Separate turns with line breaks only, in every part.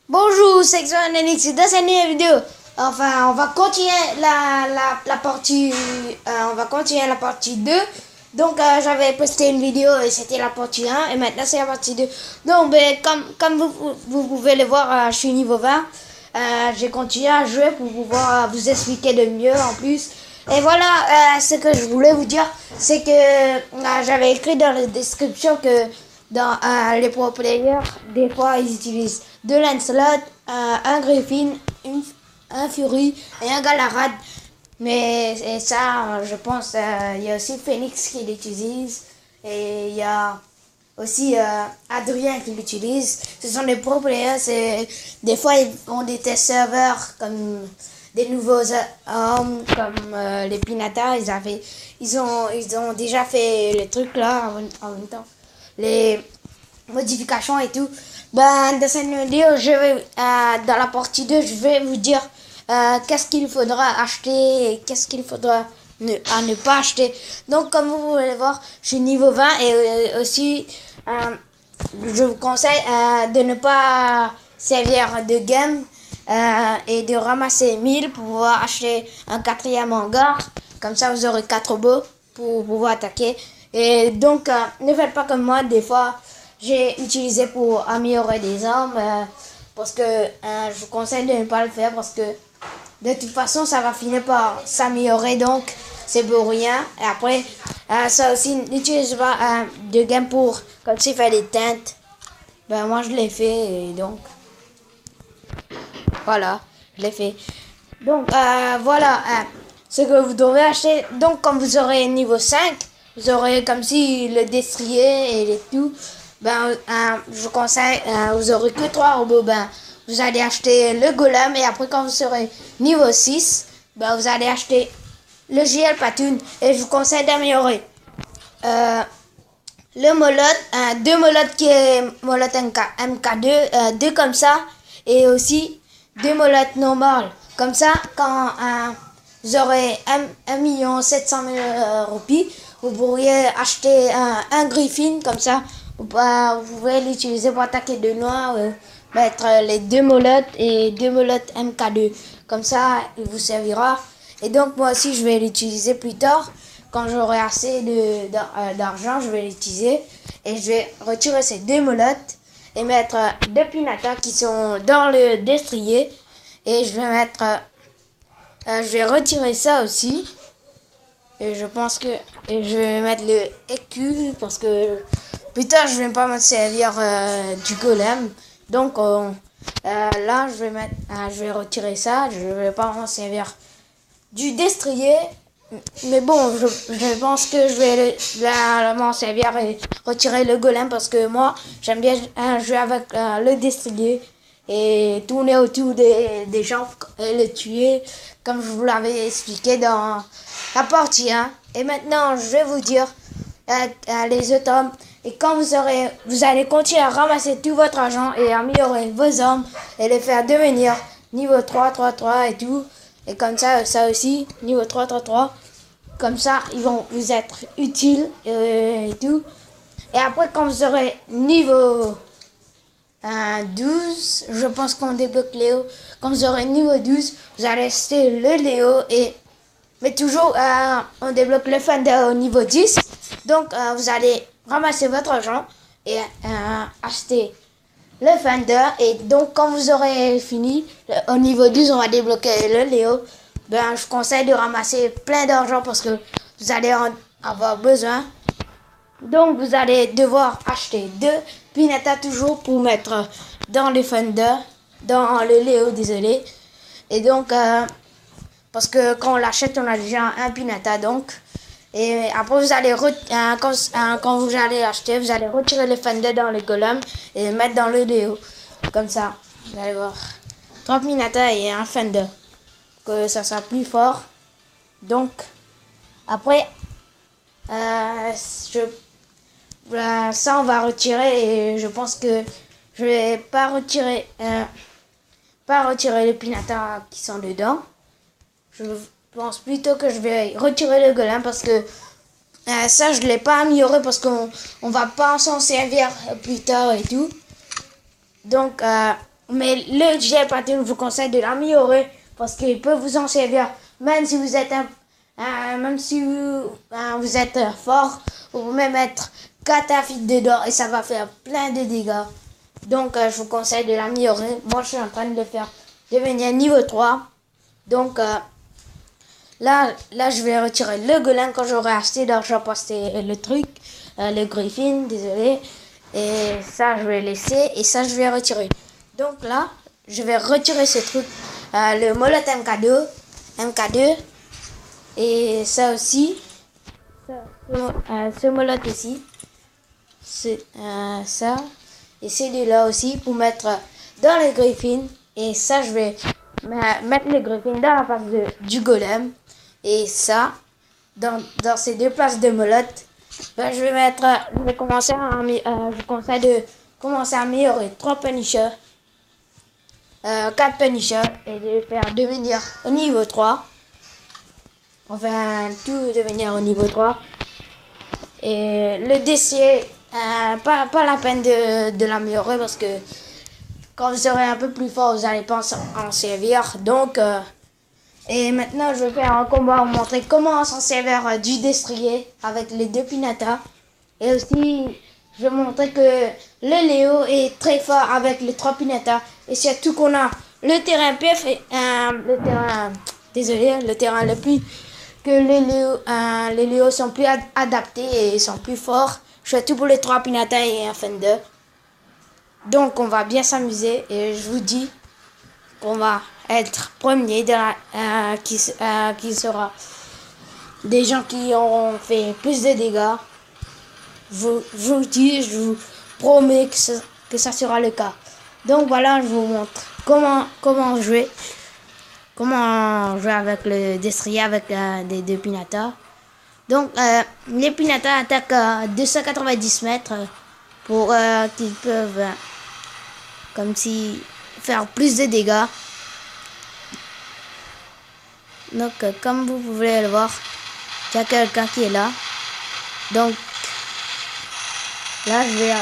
Bonjour, c'est Xonenix, dans cette nouvelle vidéo. Enfin, on va continuer la partie, on va continuer la partie 2. Donc, j'avais posté une vidéo et c'était la partie 1 et maintenant c'est la partie 2. Donc, ben, comme vous pouvez le voir, je suis niveau 20. J'ai continué à jouer pour pouvoir vous expliquer de mieux en plus. Et voilà, ce que je voulais vous dire, c'est que j'avais écrit dans la description que dans les pro players, des fois ils utilisent deux Lancelot, un Griffin, un Fury et un Galahad. Mais et ça, je pense, il y a aussi Phoenix qui l'utilise et il y a aussi Adrien qui l'utilise. Ce sont des pro players. Des fois ils ont des test serveurs comme des nouveaux hommes comme les Pinata. Ils ont déjà fait le truc là en même temps. Les modifications et tout. Ben, dans cette vidéo, dans la partie 2, je vais vous dire qu'est-ce qu'il faudra acheter et qu'est-ce qu'il faudra ne pas acheter. Donc, comme vous pouvez le voir, je suis niveau 20 et aussi, je vous conseille de ne pas servir de game et de ramasser 1000 pour pouvoir acheter un quatrième hangar. Comme ça, vous aurez 4 bots pour pouvoir attaquer. Et donc, ne faites pas comme moi. Des fois, j'ai utilisé pour améliorer des armes. Parce que je vous conseille de ne pas le faire. Parce que de toute façon, ça va finir par s'améliorer. Donc, c'est pour rien. Et après, ça aussi, n'utilisez pas de game pour, comme s'il fait des teintes. Ben, moi, je l'ai fait. Et donc, voilà, je l'ai fait. Donc, voilà ce que vous devrez acheter. Donc, quand vous aurez niveau 5, vous aurez comme si le destrier et les tout. Ben, je vous conseille, vous aurez que 3 robots. Ben, vous allez acheter le golem et après, quand vous serez niveau 6, ben, vous allez acheter le JL Patoon. Et je vous conseille d'améliorer le Molot, 2 Molots qui est Molot MK2, 2 comme ça, et aussi 2 Molots normales. Comme ça, quand vous aurez 1 700 000 roupies, vous pourriez acheter un Griffin, comme ça, vous pouvez l'utiliser pour attaquer de loin, mettre les 2 Molots et 2 Molots MK2. Comme ça, il vous servira. Et donc, moi aussi, je vais l'utiliser plus tard. Quand j'aurai assez d'argent, je vais l'utiliser. Et je vais retirer ces 2 molottes et mettre 2 Pinata qui sont dans le destrier. Et je vais mettre... je vais retirer ça aussi. Et je pense que... Et je vais mettre le écu parce que plus tard, je ne vais pas me servir du golem. Donc, là, je vais retirer ça. Je ne vais pas m'en servir du destrier. Mais bon, je pense que je vais m'en servir et retirer le golem parce que moi, j'aime bien jouer avec le destrier et tourner autour des gens et les tuer, comme je vous l'avais expliqué dans la partie 1. Et maintenant, je vais vous dire les autres hommes. Et quand vous allez continuer à ramasser tout votre argent et améliorer vos armes et les faire devenir niveau 3, 3, 3 et tout. Et comme ça aussi, niveau 3, 3, 3. Comme ça, ils vont vous être utiles et tout. Et après, quand vous aurez niveau 12, je pense qu'on débloque Léo. Quand vous aurez niveau 12, vous allez acheter le Léo. Mais toujours, on débloque le Thunder au niveau 10. Donc, vous allez ramasser votre argent et acheter le Thunder. Et donc, quand vous aurez fini, au niveau 12, on va débloquer le Léo. Ben, je conseille de ramasser plein d'argent parce que vous allez en avoir besoin. Donc, vous allez devoir acheter 2 Pinata toujours pour mettre dans le Thunder, dans le Léo, désolé. Et donc, parce que quand on l'achète, on a déjà un Pinata, donc. Et après, vous allez, quand vous allez acheter, vous allez retirer le Thunder dans le golem et le mettre dans le Léo. Comme ça, vous allez voir. 3 Pinata et un Thunder. Que ça sera plus fort. Donc, après, ça on va retirer et je pense que je vais pas retirer les Pinata qui sont dedans. Je pense plutôt que je vais retirer le golem parce que ça je l'ai pas amélioré parce qu'on va pas s'en servir plus tard et tout. Donc, Mais le gel patine, je vous conseille de l'améliorer parce qu'il peut vous en servir. Même si vous êtes même si vous êtes fort, vous pouvez mettre cataphyte dedans et ça va faire plein de dégâts. Donc je vous conseille de l'améliorer. Moi je suis en train de le faire devenir niveau 3. Donc là je vais retirer le golem quand j'aurai acheté d'argent pour acheter le truc, le griffin, désolé. Et ça je vais laisser et ça je vais retirer. Donc là je vais retirer ce truc, le molot MK2 et ça aussi, ce molot aussi, ça et ces deux-là aussi pour mettre dans les griffins. Et ça, je vais mettre les griffins dans la place du golem. Et ça, dans ces deux places de molottes, ben, je vais commencer je conseille de commencer à améliorer 3 punishers, 4 punishers et de les faire devenir au niveau 3. Enfin, tout devenir au niveau 3. Et le DC, pas la peine de l'améliorer parce que quand vous serez un peu plus fort, vous n'allez pas en servir. Donc, et maintenant, je vais faire un combat pour montrer comment s'en servir du destrier avec les 2 pinatas. Et aussi, je vais montrer que le Léo est très fort avec les 3 pinatas. Et surtout qu'on a le terrain PF et le terrain le plus que les Léos sont plus adaptés et sont plus forts. Je fais tout pour les 3 pinatas et un Fender. Donc on va bien s'amuser et je vous dis qu'on va être premier de qui sera des gens qui auront fait plus de dégâts. Je vous dis, je vous promets que ça sera le cas. Donc voilà, je vous montre comment jouer. Comment jouer avec le destrier avec des 2 pinatas. Donc les pinatas attaquent à 290 mètres pour qu'ils peuvent comme si faire plus de dégâts. Donc comme vous pouvez le voir, il y a quelqu'un qui est là. Donc là je vais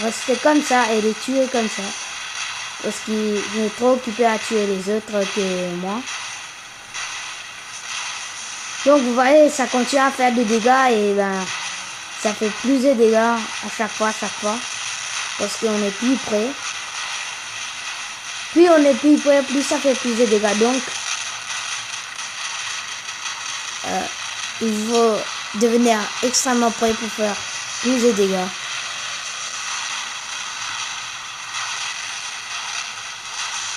rester comme ça et les tuer comme ça. Parce qu'il est trop occupé à tuer les autres que moi. Donc vous voyez, ça continue à faire des dégâts et ben ça fait plus de dégâts à chaque fois. Parce qu'on est plus près. Plus on est plus près, plus ça fait plus de dégâts. Donc il faut devenir extrêmement près pour faire plus de dégâts.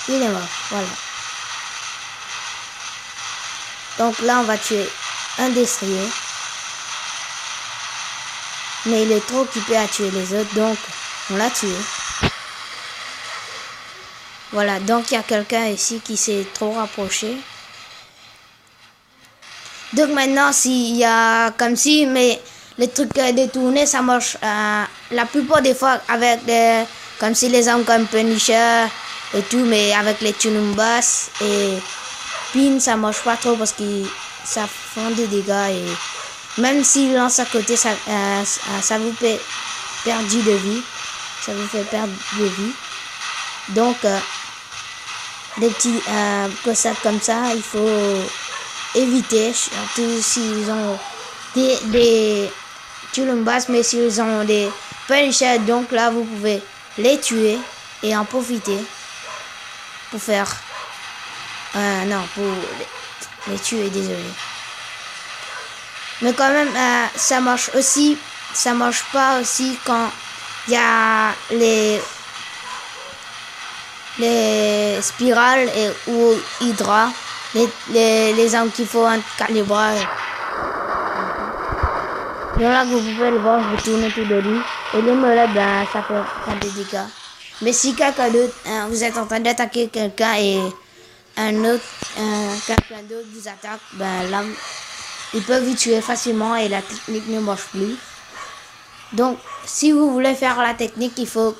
Il est mort, voilà. Donc là, on va tuer un destrier. Mais il est trop occupé à tuer les autres, donc on l'a tué. Voilà, donc il y a quelqu'un ici qui s'est trop rapproché. Donc maintenant, s'il y a comme si, mais les trucs détournés, ça marche la plupart des fois avec comme si les armes comme Punisher et tout, mais avec les Tunumbas et Pin, ça marche pas trop parce que ça font des dégâts et même s'il lance à côté, ça vous fait perdre de vie. Ça vous fait perdre de vie. Donc, des petits cossacks comme ça, il faut éviter, surtout s'ils ont des Tunumbas, mais s'ils ont des Punisher, donc là, vous pouvez les tuer et en profiter pour faire non, pour les tuer, désolé. Mais quand même, ça marche pas aussi quand il y a les spirales ou Hydra, les armes qu'il faut un calibrage. Donc là, vous pouvez le voir, je vais tourner tout de lui. Et les molettes, ben, ça fait des dégâts. Mais si quelqu'un d'autre, vous êtes en train d'attaquer quelqu'un et quelqu'un d'autre vous attaque, ben là, ils peuvent vous tuer facilement et la technique ne marche plus. Donc, si vous voulez faire la technique, il faut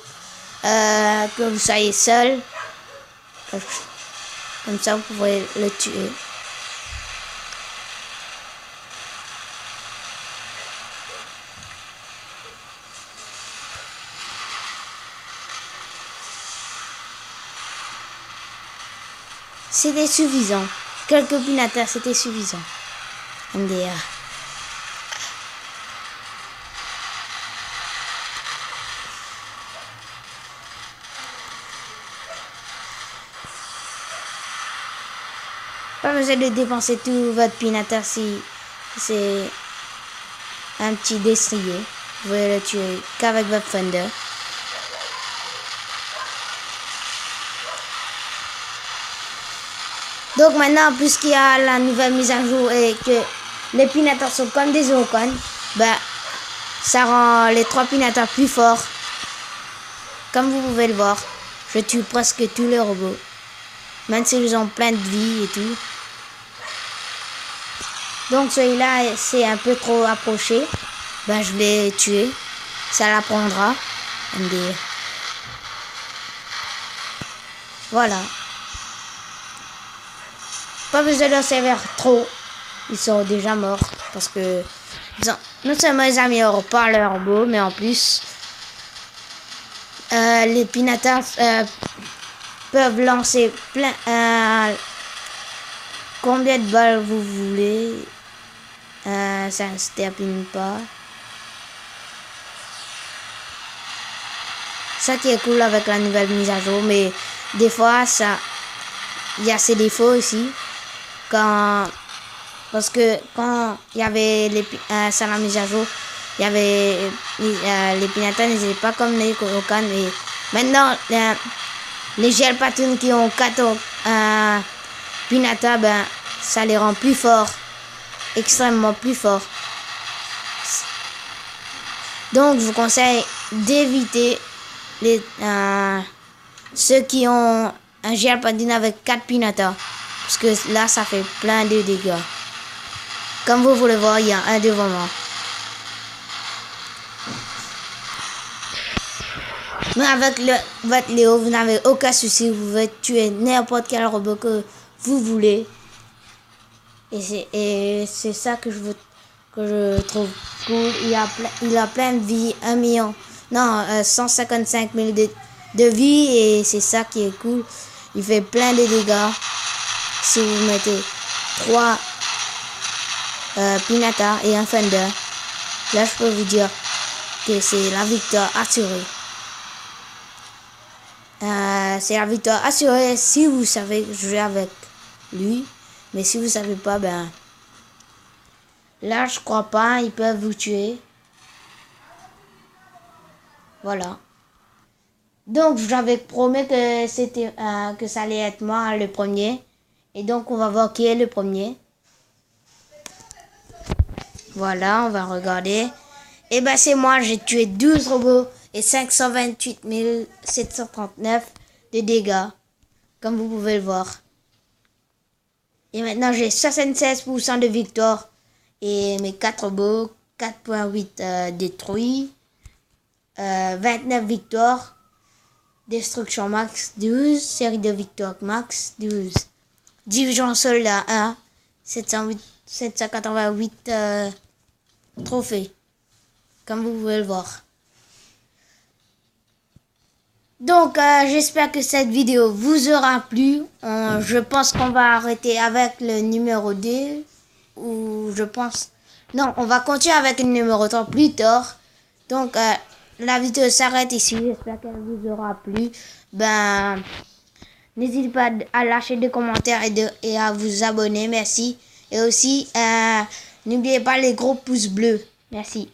que vous soyez seul. Comme ça, vous pouvez le tuer. c'était suffisant. Quelques pinatars, c'était suffisant. MDR. Pas besoin de dépenser tout votre pinatar si c'est un petit destrier. Vous pouvez le tuer qu'avec votre Thunder. Donc maintenant, puisqu'il y a la nouvelle mise à jour et que les pinatars sont comme des Orocons, ben, ça rend les 3 pinatars plus forts. Comme vous pouvez le voir, je tue presque tous les robots. Même s'ils ont plein de vie et tout. Donc celui-là, c'est un peu trop approché. Ben, je l'ai tué. Ça l'apprendra. Voilà. Pas besoin d'en servir trop. Ils sont déjà morts. Parce que non seulement ils améliorent pas leur robot, mais en plus, les pinatars peuvent lancer plein. Combien de balles vous voulez? Ça ne se termine pas. Ça qui est cool avec la nouvelle mise à jour, mais des fois il y a ses défauts aussi. Parce que quand il y avait ça la mise à jour, il y avait les pinatars n'étaient pas comme les Orocons, et maintenant les gel patterns qui ont 4 pinatars, ben ça les rend plus forts, extrêmement plus forts. Donc je vous conseille d'éviter ceux qui ont un gel pattern avec 4 pinatars, parce que là ça fait plein de dégâts. Comme vous pouvez le voir, il y a un devant moi. Mais avec votre Léo, vous n'avez aucun souci. Vous pouvez tuer n'importe quel robot que vous voulez. Et c'est ça que je trouve cool. Il a plein de vie. 1 million. Non, 155 000 de vie. Et c'est ça qui est cool. Il fait plein de dégâts. Si vous mettez 3 pinatars et un Thunder, là je peux vous dire que c'est la victoire assurée. C'est la victoire assurée si vous savez jouer avec lui. Mais si vous savez pas, ben là je crois pas, ils peuvent vous tuer. Voilà. Donc j'avais promis que c'était que ça allait être moi le premier. Et donc on va voir qui est le premier. Voilà, on va regarder. Et ben c'est moi, j'ai tué 12 robots et 528 739 de dégâts. Comme vous pouvez le voir. Et maintenant j'ai 76% de victoire. Et mes 4 robots, 4.8 détruits. 29 victoires. Destruction max 12. Série de victoires max 12. Division soldat 1. 788 trophées. Comme vous pouvez le voir. Donc j'espère que cette vidéo vous aura plu. Je pense qu'on va arrêter avec le numéro 2. Ou je pense... Non, on va continuer avec le numéro 3 plus tard. Donc la vidéo s'arrête ici. J'espère qu'elle vous aura plu. Ben, n'hésitez pas à lâcher des commentaires et à vous abonner. Merci. Et aussi, n'oubliez pas les gros pouces bleus. Merci.